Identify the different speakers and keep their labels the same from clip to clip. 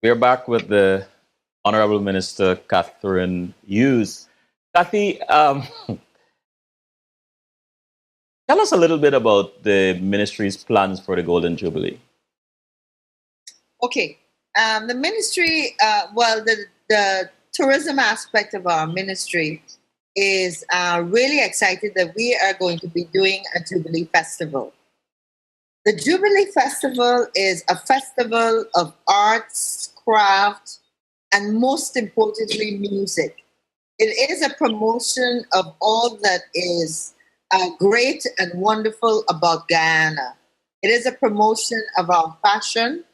Speaker 1: We're back with the Honorable Minister Catherine Hughes. Cathy, tell us a little bit about the ministry's plans for the Golden Jubilee.
Speaker 2: Okay. The ministry, the tourism aspect of our ministry is really excited that we are going to be doing a Jubilee Festival. The Jubilee Festival is a festival of arts, craft, and most importantly, music. It is a promotion of all that is great and wonderful about Guyana. It is a promotion of our fashion,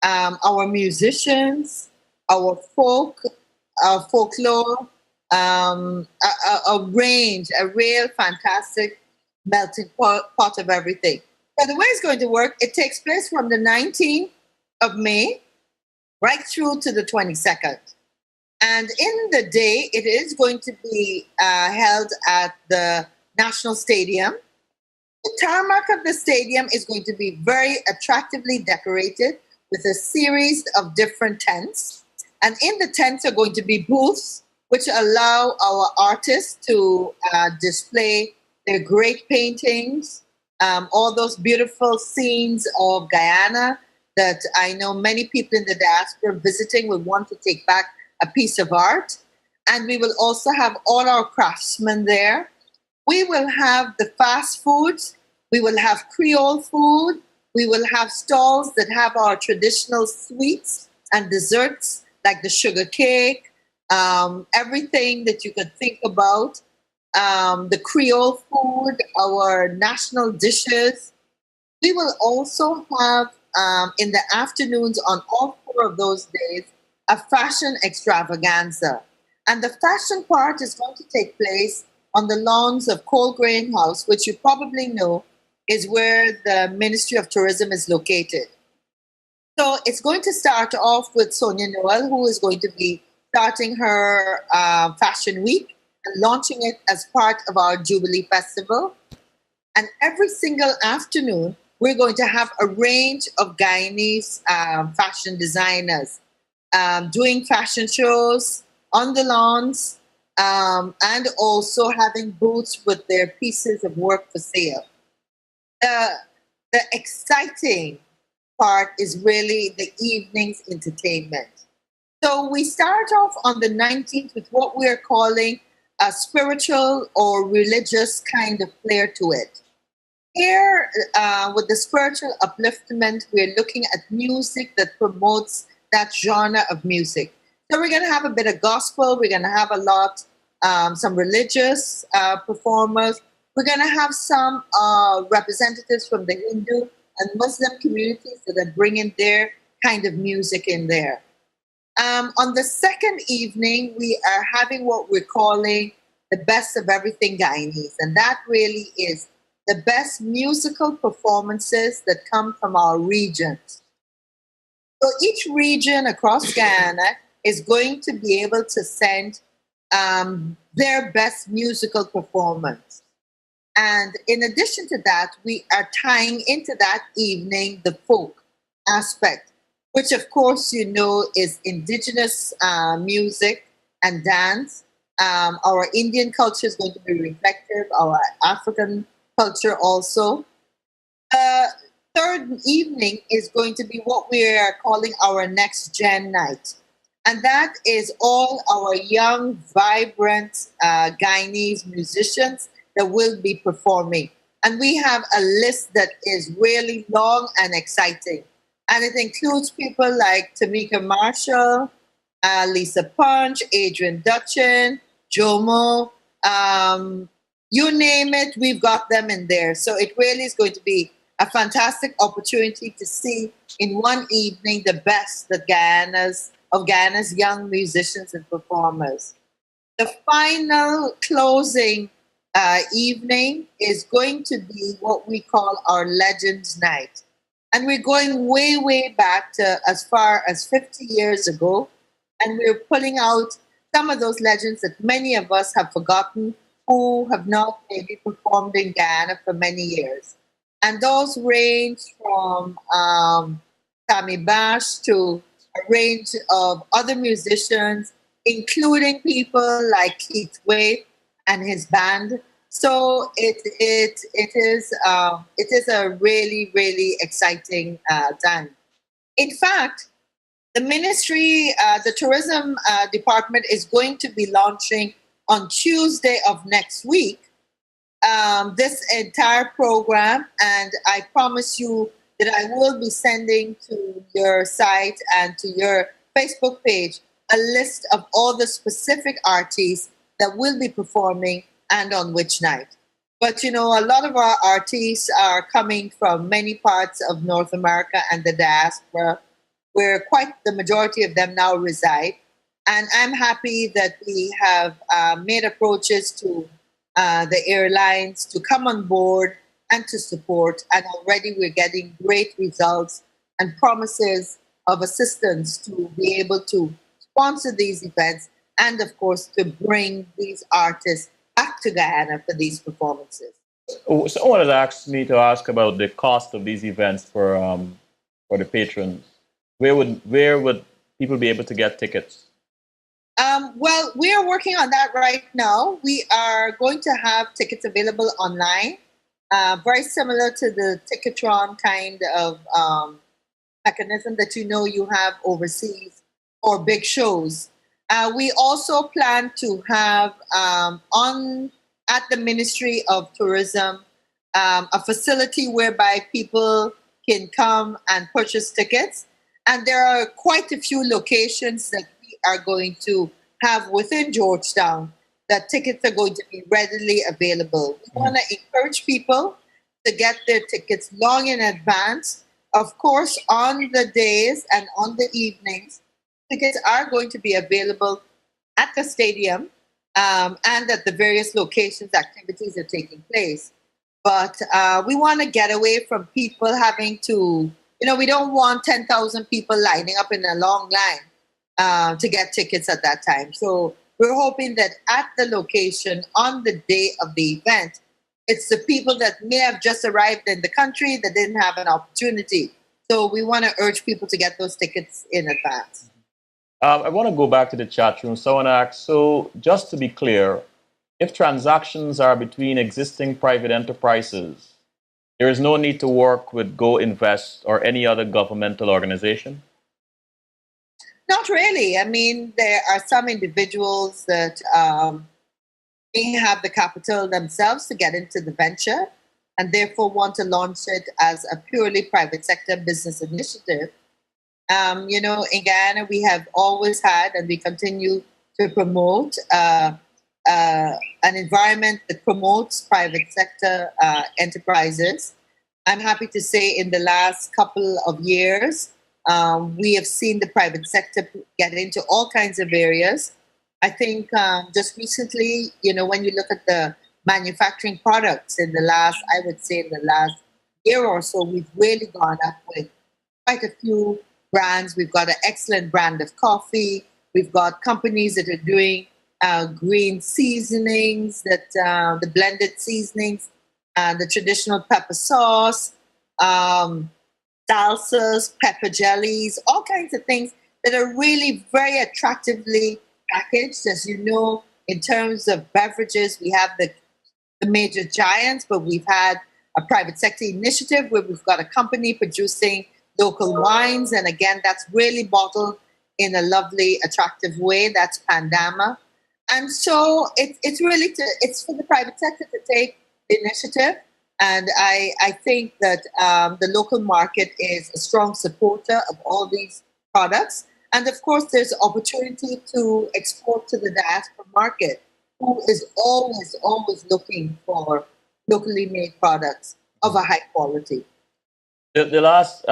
Speaker 2: our musicians, our folklore, a range, a real fantastic melting pot of everything. So the way it's going to work, it takes place from the 19th of May right through to the 22nd. And in the day, it is going to be held at the National Stadium. The tarmac of the stadium is going to be very attractively decorated with a series of different tents. And in the tents are going to be booths which allow our artists to display their great paintings, all those beautiful scenes of Guyana that I know many people in the diaspora visiting will want to take back a piece of art. And we will also have all our craftsmen there. We will have the fast foods. We will have Creole food. We will have stalls that have our traditional sweets and desserts like the sugar cake, everything that you could think about, the Creole food, our national dishes. We will also have in the afternoons on all 4 of those days a fashion extravaganza. And the fashion part is going to take place on the lawns of Colgrain House, which you probably know is where the Ministry of Tourism is located. So it's going to start off with Sonia Noel, who is going to be starting her fashion week and launching it as part of our Jubilee Festival. And every single afternoon, we're going to have a range of Guyanese fashion designers doing fashion shows on the lawns and also having booths with their pieces of work for sale. The exciting part is really the evening's entertainment. So we start off on the 19th with what we're calling a spiritual or religious kind of flair to it. Here, with the spiritual upliftment, we're looking at music that promotes that genre of music. So we're going to have a bit of gospel. We're going to have a lot, some religious performers. We're going to have some representatives from the Hindu and Muslim communities that are bringing their kind of music in there. On the second evening, we are having what we're calling the best of everything Guyanese. And that really is the best musical performances that come from our regions. So each region across Guyana is going to be able to send their best musical performance. And in addition to that, we are tying into that evening the folk aspect, which of course you know is indigenous music and dance. Our Indian culture is going to be reflective, our African culture also. Third evening is going to be what we are calling our next gen night. And that is all our young, vibrant Guyanese musicians that will be performing. And we have a list that is really long and exciting. And it includes people like Tamika Marshall, Lisa Punch, Adrian Dutchin, Jomo, you name it, we've got them in there. So it really is going to be a fantastic opportunity to see in one evening the best that Guyana's young musicians and performers. The final closing evening is going to be what we call our Legends Night. And we're going way, way back to as far as 50 years ago. And we're pulling out some of those legends that many of us have forgotten, who have not maybe performed in Guyana for many years. And those range from Tammy Bash to range of other musicians, including people like Keith Wade and his band. So it is a really really exciting time. In fact, the ministry, the tourism department is going to be launching on Tuesday of next week this entire program, and I promise you that I will be sending to your site and to your Facebook page a list of all the specific artists that will be performing and on which night. But you know, a lot of our artists are coming from many parts of North America and the diaspora, where quite the majority of them now reside. And I'm happy that we have made approaches to the airlines to come on board and to support. And already we're getting great results and promises of assistance to be able to sponsor these events and, of course, to bring these artists back to Guyana for these performances.
Speaker 1: Someone has asked me to ask about the cost of these events for the patrons. Where would people be able to get tickets?
Speaker 2: Well, we are working on that right now. We are going to have tickets available online, very similar to the Ticketron kind of mechanism that you know you have overseas for big shows. We also plan to have on at the Ministry of Tourism a facility whereby people can come and purchase tickets. And there are quite a few locations that we are going to have within Georgetown that tickets are going to be readily available. We want to encourage people to get their tickets long in advance. Of course, on the days and on the evenings, tickets are going to be available at the stadium and at the various locations activities are taking place. But we want to get away from people having to, you know, we don't want 10,000 people lining up in a long line to get tickets at that time. So we're hoping that at the location on the day of the event, it's the people that may have just arrived in the country that didn't have an opportunity. So we want to urge people to get those tickets in advance.
Speaker 1: I want to go back to the chat room. Someone asked, so just to be clear, if transactions are between existing private enterprises, there is no need to work with Go Invest or any other governmental organization?
Speaker 2: Not really. I mean, there are some individuals that may have the capital themselves to get into the venture and therefore want to launch it as a purely private sector business initiative. You know, in Guyana, we have always had and we continue to promote an environment that promotes private sector enterprises. I'm happy to say in the last couple of years, we have seen the private sector get into all kinds of areas. I think just recently, you know, when you look at the manufacturing products in the last, I would say in the last year or so, we've really gone up with quite a few brands. We've got an excellent brand of coffee. We've got companies that are doing green seasonings, that the blended seasonings, the traditional pepper sauce, salsas, pepper jellies, all kinds of things that are really very attractively packaged. As you know, in terms of beverages, we have the major giants, but we've had a private sector initiative where we've got a company producing local wines. And again, that's really bottled in a lovely, attractive way. That's Pandama. And so it's really it's for the private sector to take the initiative. And I think that the local market is a strong supporter of all these products. And of course, there's opportunity to export to the diaspora market, who is always, always looking for locally made products of a high quality.
Speaker 1: The last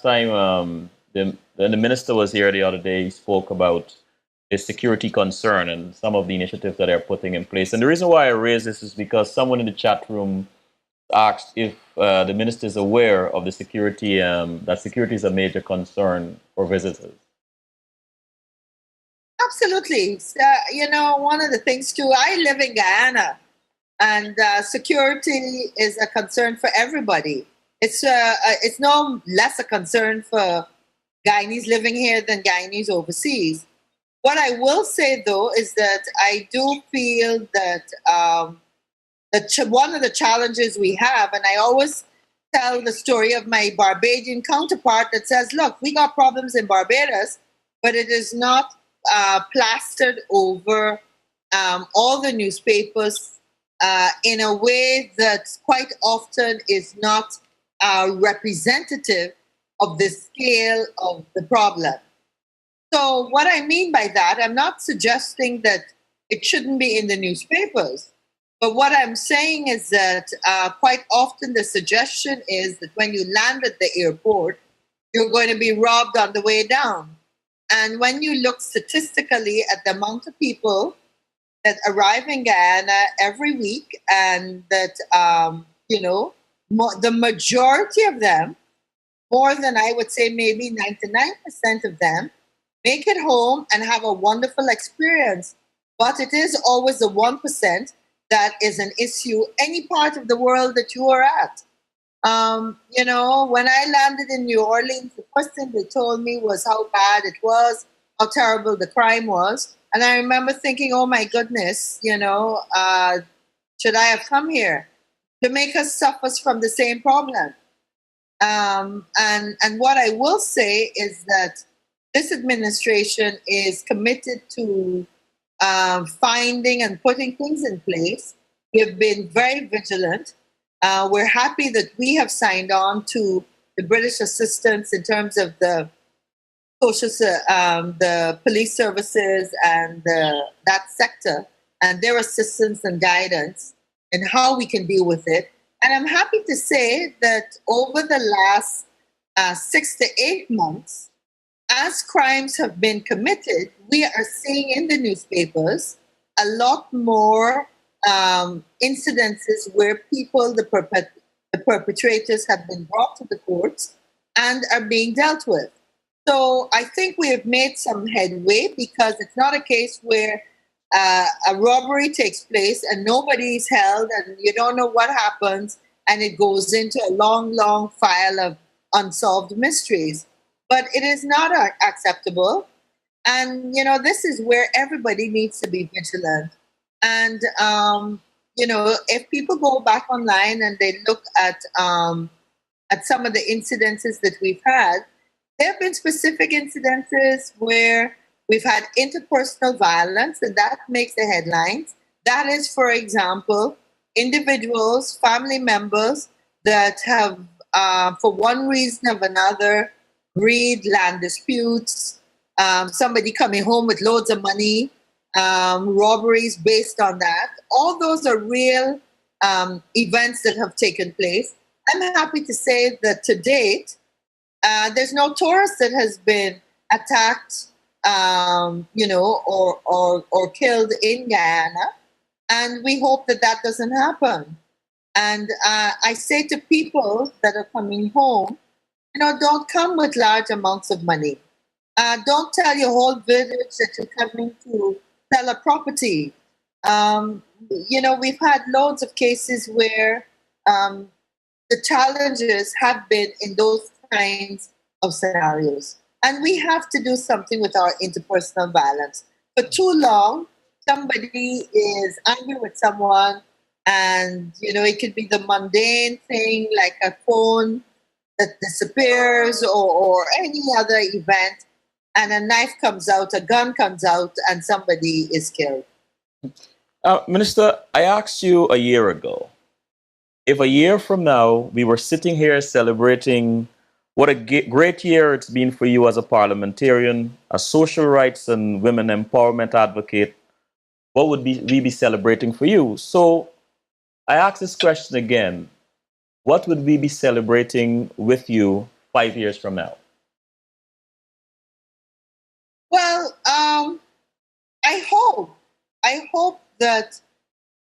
Speaker 1: time the minister was here the other day, he spoke about a security concern and some of the initiatives that they're putting in place. And the reason why I raise this is because someone in the chat room asked if the minister is aware of the security, that security is a major concern for visitors.
Speaker 2: Absolutely. You know, one of the things too, I live in Guyana, and security is a concern for everybody. It's no less a concern for Guyanese living here than Guyanese overseas. What I will say though is that I do feel that one of the challenges we have, and I always tell the story of my Barbadian counterpart that says, look, we got problems in Barbados, but it is not plastered over all the newspapers in a way that quite often is not representative of the scale of the problem. So, what I mean by that, I'm not suggesting that it shouldn't be in the newspapers. But what I'm saying is that quite often the suggestion is that when you land at the airport, you're going to be robbed on the way down. And when you look statistically at the amount of people that arrive in Guyana every week, and that, the majority of them, more than I would say maybe 99% of them, make it home and have a wonderful experience. But it is always the 1% that is an issue any part of the world that you are at. When I landed in New Orleans, the first thing they told me was how bad it was, how terrible the crime was. And I remember thinking, oh my goodness, should I have come here? Jamaica suffers from the same problem. And what I will say is that this administration is committed to finding and putting things in place. We've been very vigilant. We're happy that we have signed on to the British assistance in terms of the the police services and that sector, and their assistance and guidance and how we can deal with it. And I'm happy to say that over the last 6 to 8 months, as crimes have been committed, we are seeing in the newspapers a lot more incidences where people, the perpetrators, have been brought to the courts and are being dealt with. So I think we have made some headway, because it's not a case where a robbery takes place and nobody is held and you don't know what happens, and it goes into a long, long file of unsolved mysteries. But it is not acceptable. And, this is where everybody needs to be vigilant. And, if people go back online and they look at some of the incidences that we've had, there have been specific incidences where we've had interpersonal violence, and that makes the headlines. That is, for example, individuals, family members that have, for one reason or another, greed, land disputes, somebody coming home with loads of money, robberies based on that. All those are real events that have taken place. I'm happy to say that to date, there's no tourist that has been attacked, or killed in Guyana, and we hope that that doesn't happen. And I say to people that are coming home, don't come with large amounts of money. Don't tell your whole village that you're coming to sell a property. We've had loads of cases where the challenges have been in those kinds of scenarios. And we have to do something with our interpersonal violence. For too long, somebody is angry with someone, and it could be the mundane thing like a phone that disappears, or any other event, and a knife comes out, a gun comes out, and somebody is killed.
Speaker 1: Minister, I asked you a year ago, if a year from now we were sitting here celebrating what a great year it's been for you as a parliamentarian, a social rights and women empowerment advocate, what would we be celebrating for you? So I ask this question again. What would we be celebrating with you 5 years from now?
Speaker 2: Well, I hope that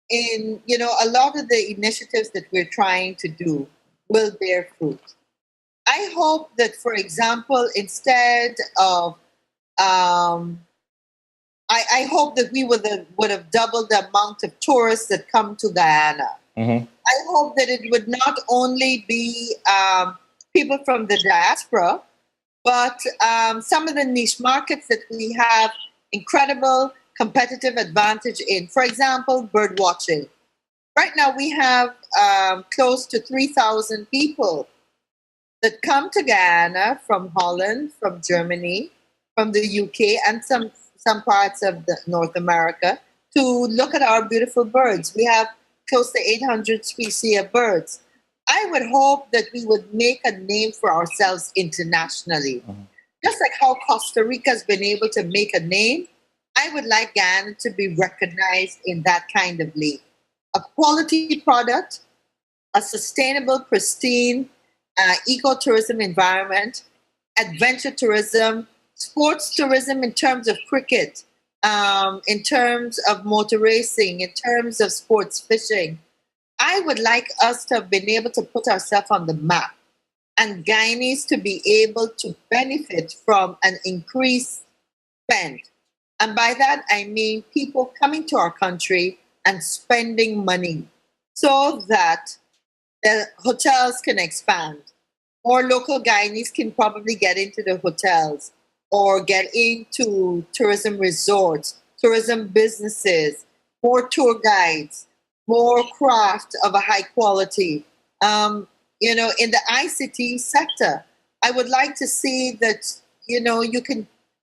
Speaker 2: in a lot of the initiatives that we're trying to do will bear fruit. I hope that, for example, instead of I hope that we would have doubled the amount of tourists that come to Guyana.
Speaker 1: Mm-hmm.
Speaker 2: I hope that it would not only be people from the diaspora, But some of the niche markets that we have incredible competitive advantage in, for example, bird watching. Right now, we have close to 3,000 people that come to Guyana from Holland, from Germany, from the UK, and some parts of North America to look at our beautiful birds. We have close to 800 species of birds. I would hope that we would make a name for ourselves internationally. Just like how Costa Rica has been able to make a name, I would like Guyana to be recognized in that kind of league. A quality product, a sustainable, pristine ecotourism environment, adventure tourism, sports tourism in terms of cricket, in terms of motor racing, in terms of sports fishing. I would like us to have been able to put ourselves on the map and Guyanese to be able to benefit from an increased spend. And by that, I mean people coming to our country and spending money so that the hotels can expand. More local Guyanese can probably get into the hotels or get into tourism resorts, tourism businesses, more tour guides, more craft of a high quality. In the ICT sector, I would like to see that,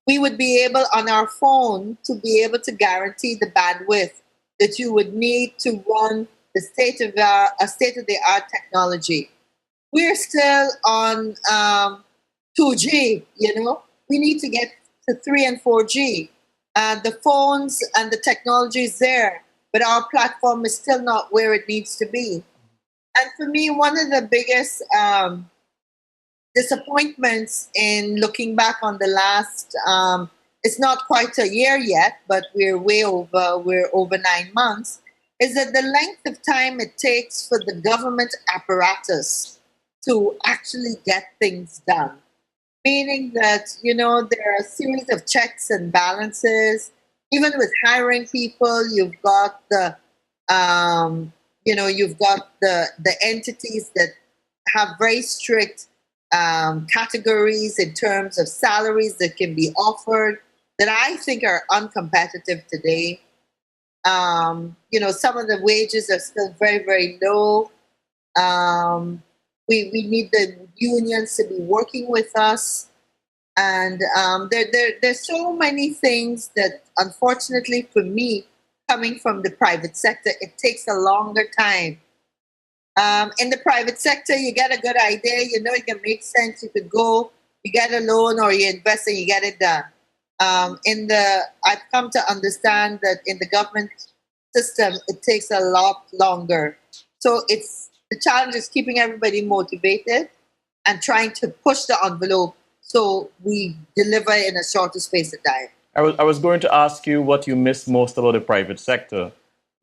Speaker 2: we would be able on our phone to be able to guarantee the bandwidth that you would need to run the state of the art technology. We're still on 2G, we need to get to 3 and 4G. The phones and the technology is there, but our platform is still not where it needs to be. And for me, one of the biggest disappointments in looking back on the last, it's not quite a year yet, but we're over 9 months, is that the length of time it takes for the government apparatus to actually get things done. Meaning that, there are a series of checks and balances. Even with hiring people, you've got the entities that have very strict categories in terms of salaries that can be offered that I think are uncompetitive today. Some of the wages are still very, very low. We need the unions to be working with us. And there's so many things that, unfortunately for me, coming from the private sector, it takes a longer time. In the private sector, you get a good idea, it can make sense. You could go, you get a loan, or you invest and you get it done. I've come to understand that in the government system, it takes a lot longer. So the challenge is keeping everybody motivated and trying to push the envelope so we deliver in a shorter space of time.
Speaker 1: I was going to ask you what you miss most about the private sector,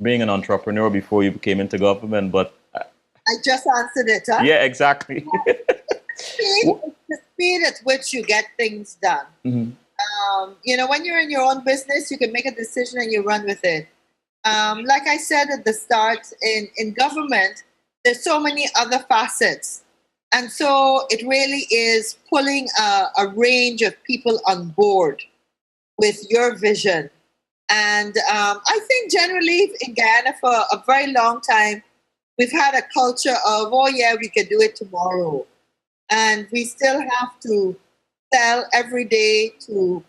Speaker 1: being an entrepreneur before you came into government, but
Speaker 2: I just answered it, huh?
Speaker 1: Yeah, exactly.
Speaker 2: The speed at which you get things done.
Speaker 1: Mm-hmm.
Speaker 2: When you're in your own business, you can make a decision and you run with it. Like I said at the start, in government, there's so many other facets. And so it really is pulling a range of people on board with your vision. And I think generally in Guyana for a very long time, we've had a culture of, oh yeah, we could do it tomorrow. And we still have to tell every day to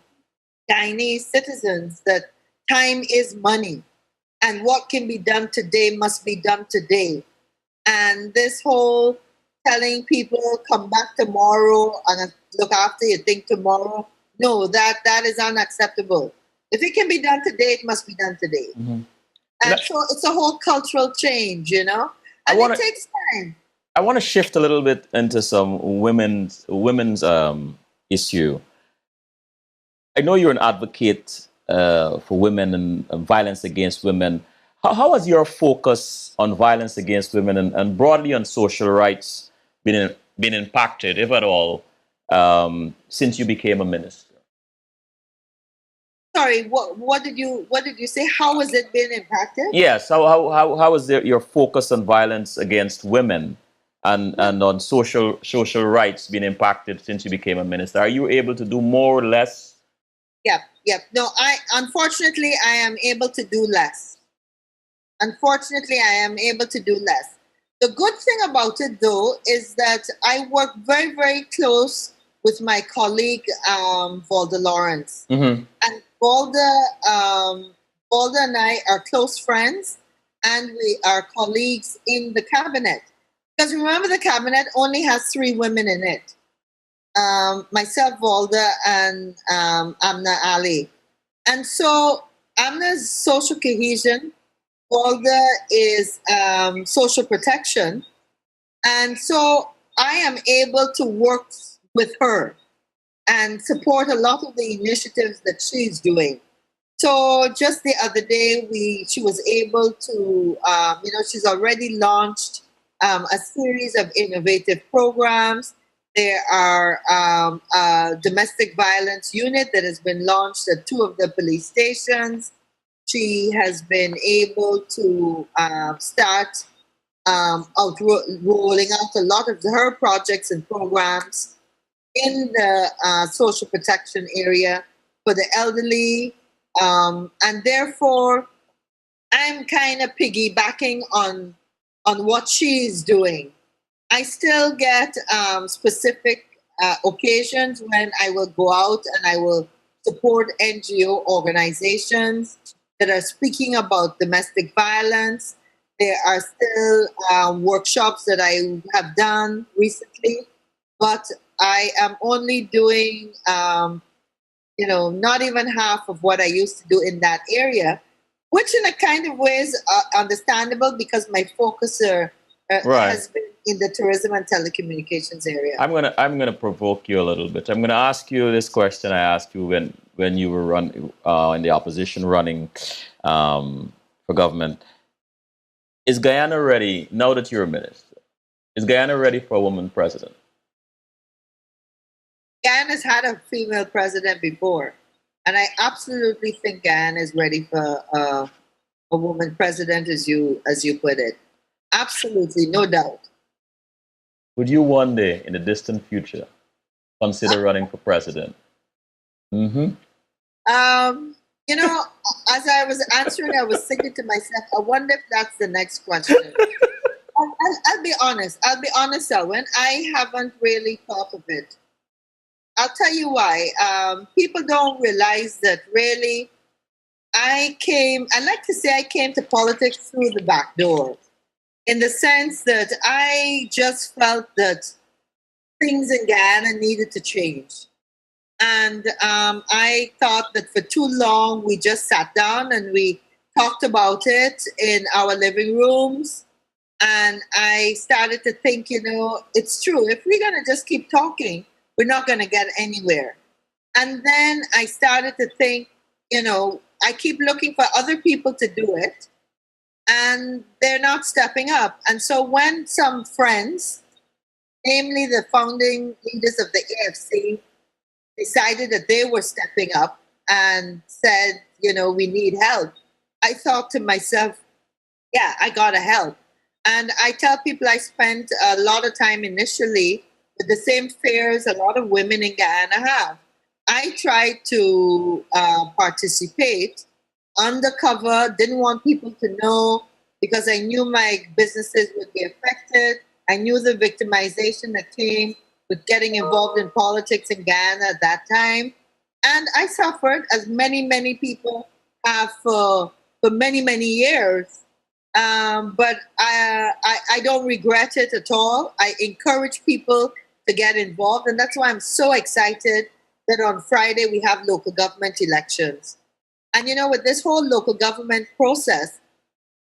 Speaker 2: Guyanese citizens that time is money. And what can be done today must be done today. And this whole telling people come back tomorrow and look after your thing tomorrow, no, that is unacceptable. If it can be done today, it must be done today.
Speaker 1: Mm-hmm.
Speaker 2: And so it's a whole cultural change, and it takes time.
Speaker 1: I want to shift a little bit into some women's issue. I know you're an advocate for women and violence against women. How has your focus on violence against women and broadly on social rights been impacted, if at all, since you became a minister?
Speaker 2: Sorry, what did you say? How has it been impacted?
Speaker 1: Yes. How is your focus on violence against women and on social rights being impacted since you became a minister. Are you able to do more or less?
Speaker 2: Yep. No, I unfortunately I am able to do less. Unfortunately, I am able to do less. The good thing about it, though, is that I work very, very close with my colleague, Valda Lawrence.
Speaker 1: Mm-hmm.
Speaker 2: And Valda and I are close friends, and we are colleagues in the cabinet. Because remember, the cabinet only has 3 women in it. Myself, Valda, and Amna Ali. And so Amna's social cohesion, Valda is social protection. And so I am able to work with her and support a lot of the initiatives that she's doing. So just the other day, she was able to, she's already launched a series of innovative programs. There are a domestic violence unit that has been launched at 2 of the police stations. She has been able to start rolling out a lot of her projects and programs in the social protection area for the elderly. And therefore, I'm kind of piggybacking on what she's doing. I still get specific occasions when I will go out and I will support NGO organizations that are speaking about domestic violence. There are still workshops that I have done recently, but I am only doing, not even half of what I used to do in that area, which in a kind of way is understandable because my focus
Speaker 1: Right.
Speaker 2: has been in the tourism and telecommunications area.
Speaker 1: I'm gonna provoke you a little bit. I'm gonna ask you this question I asked you when you were in the opposition running for government. Is Guyana ready now that you're a minister? Is Guyana ready for a woman president?
Speaker 2: Guyana's had a female president before, and I absolutely think Guyana is ready for a woman president, as you put it. Absolutely, no doubt.
Speaker 1: Would you one day, in the distant future, consider running for president? Mm-hmm.
Speaker 2: As I was answering, I was thinking to myself, I wonder if that's the next question. I'll be honest. Selwyn. I haven't really thought of it. I'll tell you why. People don't realize that really I like to say I came to politics through the back door, in the sense that I just felt that things in Guyana needed to change. And I thought that for too long we just sat down and we talked about it in our living rooms. And I started to think, it's true. If we're going to just keep talking, we're not going to get anywhere. And then I started to think, I keep looking for other people to do it, and they're not stepping up. And so when some friends, namely the founding leaders of the AFC, decided that they were stepping up and said, we need help, I thought to myself, yeah, I got to help. And I tell people I spent a lot of time initially with the same fears a lot of women in Guyana have. I tried to participate undercover, didn't want people to know because I knew my businesses would be affected. I knew the victimization that came with getting involved in politics in Guyana at that time. And I suffered, as many, many people have for many, many years. But I don't regret it at all. I encourage people to get involved. And that's why I'm so excited that on Friday we have local government elections. And with this whole local government process,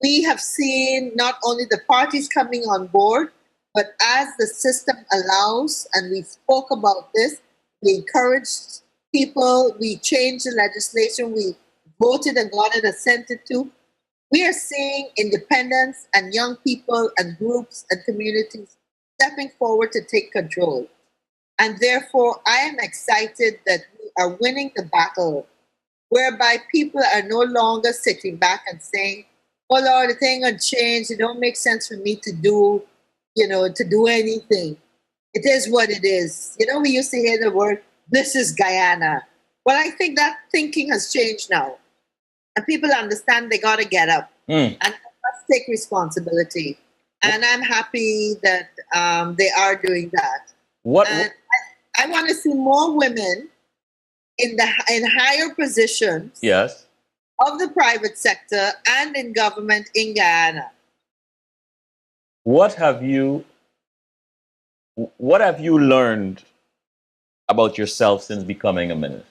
Speaker 2: we have seen not only the parties coming on board, but as the system allows, and we spoke about this, we encouraged people, we changed the legislation, we voted and got it assented to. We are seeing independents and young people and groups and communities stepping forward to take control. And therefore, I am excited that we are winning the battle whereby people are no longer sitting back and saying, oh Lord, the thing will change. It don't make sense for me to do. to do anything. It is what it is. We used to hear the word, this is Guyana. Well, I think that thinking has changed now. And people understand they got to get up and must take responsibility. And I'm happy that they are doing that. And I want to see more women in higher positions
Speaker 1: Yes.
Speaker 2: of the private sector and in government in Guyana.
Speaker 1: What have you learned about yourself since becoming a minister?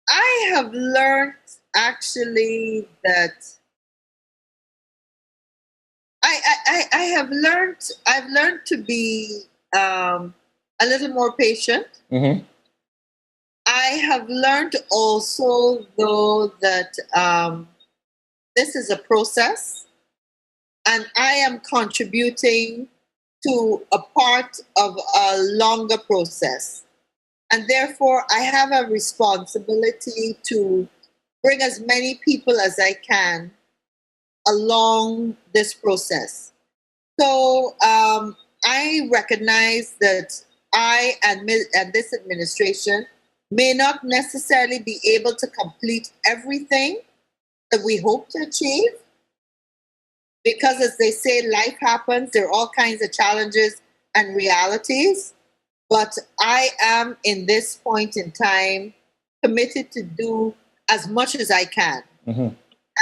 Speaker 2: I have learned actually that I've learned to be a little more patient.
Speaker 1: Mm-hmm.
Speaker 2: I have learned also, though, that this is a process, and I am contributing to a part of a longer process. And therefore, I have a responsibility to bring as many people as I can along this process. So I recognize that I and this administration may not necessarily be able to complete everything that we hope to achieve, because, as they say, life happens. There are all kinds of challenges and realities. But I am, in this point in time, committed to do as much as I can.
Speaker 1: Mm-hmm.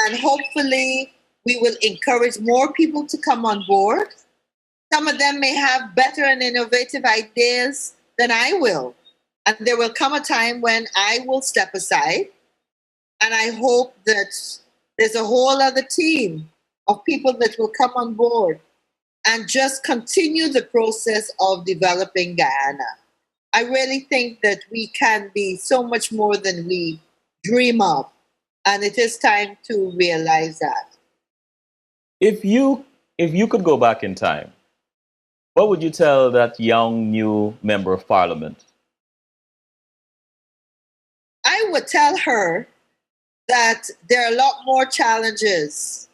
Speaker 2: And hopefully, we will encourage more people to come on board. Some of them may have better and innovative ideas than I will. And there will come a time when I will step aside. And I hope that there's a whole other team of people that will come on board and just continue the process of developing Guyana. I really think that we can be so much more than we dream of. And it is time to realize that.
Speaker 1: If you could go back in time, what would you tell that young new member of parliament?
Speaker 2: I would tell her that there are a lot more challenges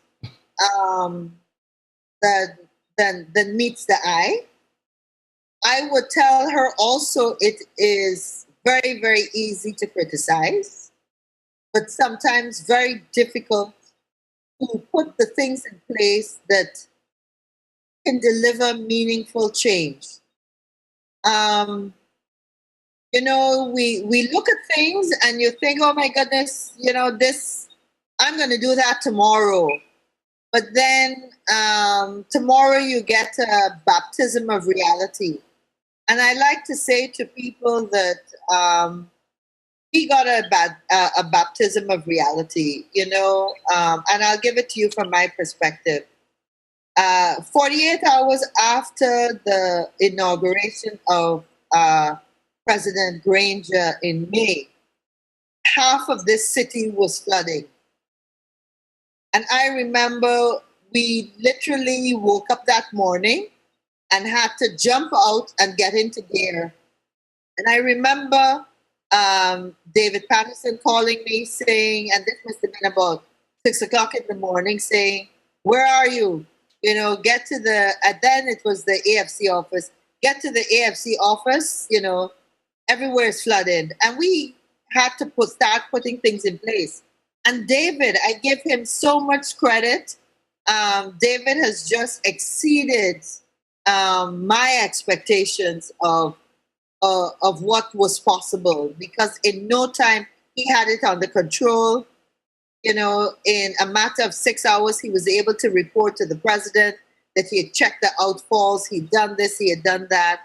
Speaker 2: than meets the eye. I would tell her also it is very, very easy to criticize, but sometimes very difficult to put the things in place that can deliver meaningful change. We look at things and you think, oh my goodness, this, I'm going to do that tomorrow. But then tomorrow you get a baptism of reality. And I like to say to people that we got a baptism of reality, and I'll give it to you from my perspective. 48 hours after the inauguration of President Granger in May, half of this city was flooding. And I remember we literally woke up that morning and had to jump out and get into gear. And I remember David Patterson calling me saying, and this must have been about 6 o'clock in the morning, saying, where are you? Get to and then it was the AFC office. Get to the AFC office, everywhere is flooded. And we had to start putting things in place. And David, I give him so much credit. David has just exceeded my expectations of what was possible, because in no time he had it under control. In a matter of 6 hours, he was able to report to the president that he had checked the outfalls, he'd done this, he had done that.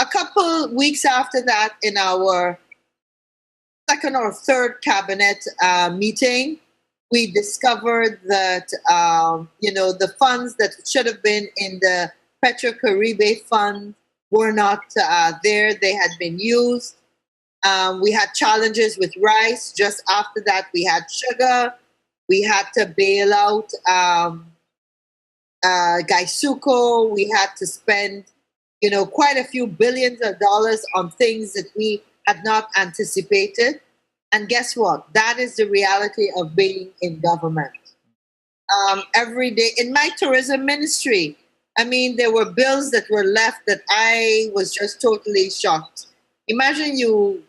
Speaker 2: A couple weeks after that, in our second or third cabinet meeting, we discovered that the funds that should have been in the Petro-Caribe Fund were not there. They had been used. We had challenges with rice. Just after that, we had sugar. We had to bail out Gaisuco. We had to spend, quite a few billions of dollars on things that we had not anticipated. And guess what? That is the reality of being in government. every day in my tourism ministry. I mean, there were bills that were left that I was just totally shocked. Imagine you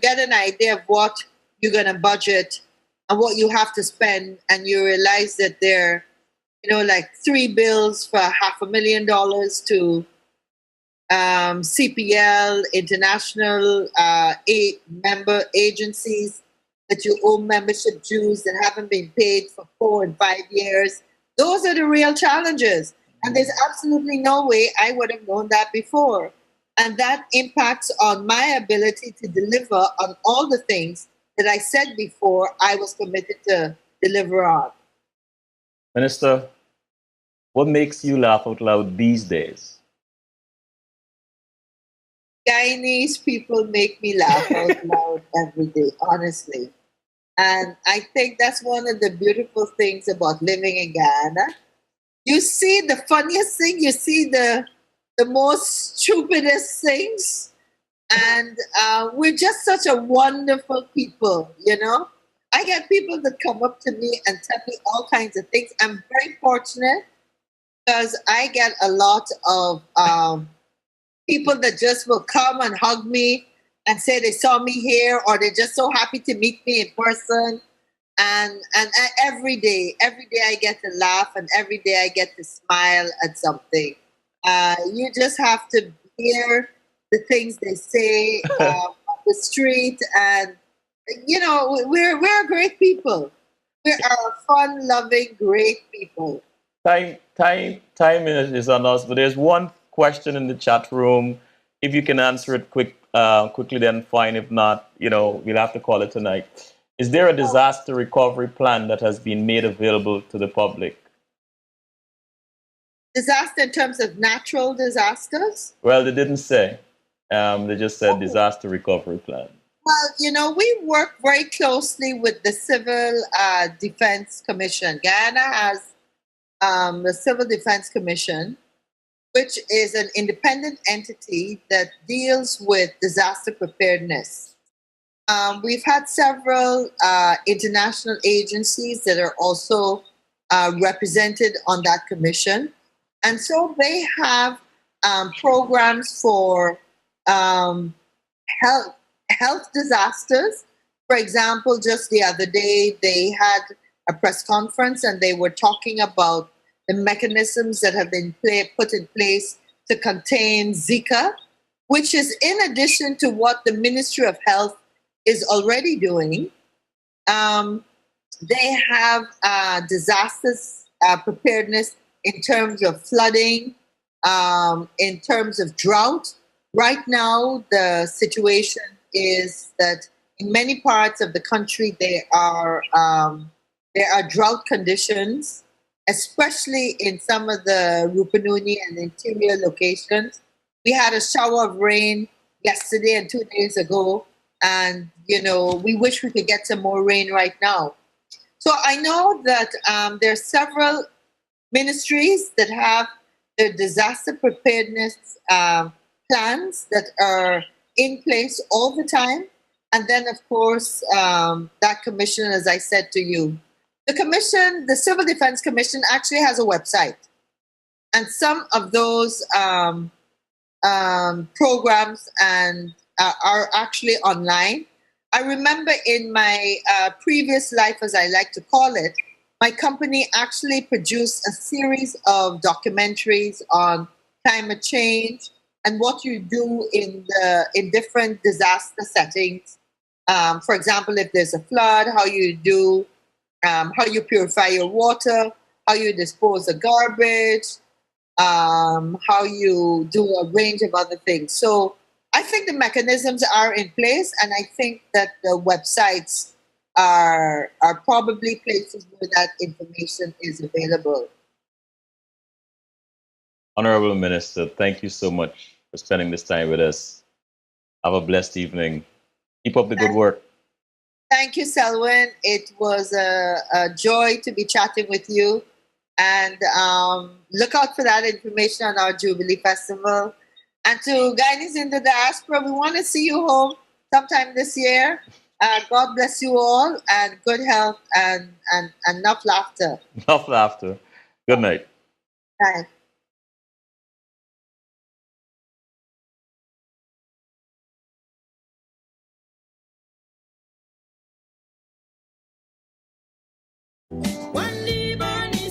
Speaker 2: get an idea of what you're going to budget and what you have to spend, and you realize that there, like three bills for $500,000 to CPL, international member agencies that you owe membership dues that haven't been paid for 4 and 5 years. Those are the real challenges. And there's absolutely no way I would have known that before. And that impacts on my ability to deliver on all the things that I said before I was committed to deliver on.
Speaker 1: Minister, what makes you laugh out loud these days?
Speaker 2: Guyanese people make me laugh out loud every day, honestly. And I think that's one of the beautiful things about living in Guyana. You see the funniest thing, you see the most stupidest things. And we're just such a wonderful people, I get people that come up to me and tell me all kinds of things. I'm very fortunate because I get a lot of people that just will come and hug me and say they saw me here, or they're just so happy to meet me in person. And every day I get to laugh, and every day I get to smile at something. You just have to hear the things they say on the street, and we're great people. We are fun-loving, great people.
Speaker 1: Time is on us, but there's one question in the chat room. If you can answer it quickly, then fine. If not, we'll have to call it tonight. Is there a disaster recovery plan that has been made available to the public?
Speaker 2: Disaster in terms of natural disasters?
Speaker 1: Well, they didn't say. They just said disaster recovery plan.
Speaker 2: Well, we work very closely with the Civil Defense Commission. Guyana has the Civil Defense Commission, which is an independent entity that deals with disaster preparedness. We've had several international agencies that are also represented on that commission. And so they have programs for health disasters. For example, just the other day, they had a press conference and they were talking about the mechanisms that have been put in place to contain Zika, which is in addition to what the Ministry of Health is already doing. They have disasters preparedness in terms of flooding, in terms of drought. Right now, the situation is that in many parts of the country there are drought conditions, especially in some of the Rupununi and interior locations. We had a shower of rain yesterday and 2 days ago, and we wish we could get some more rain right now. So I know that there are several ministries that have their disaster preparedness plans that are in place all the time. And then, of course, that commission, as I said to you, the Civil Defense Commission actually has a website. And some of those programs are actually online. I remember in my previous life, as I like to call it, my company actually produced a series of documentaries on climate change and what you do in different disaster settings. For example, if there's a flood, how you purify your water, how you dispose of garbage, how you do a range of other things. So I think the mechanisms are in place, and I think that the websites are probably places where that information is available.
Speaker 1: Honorable Minister, thank you so much for spending this time with us. Have a blessed evening. Keep up the good work.
Speaker 2: Thank you, Selwyn. It was a joy to be chatting with you. And look out for that information on our Jubilee Festival. And to Guyanese in the diaspora, we want to see you home sometime this year. God bless you all, and good health, and enough laughter.
Speaker 1: Enough laughter. Good night.
Speaker 2: Bye.
Speaker 3: One day, Bonnie,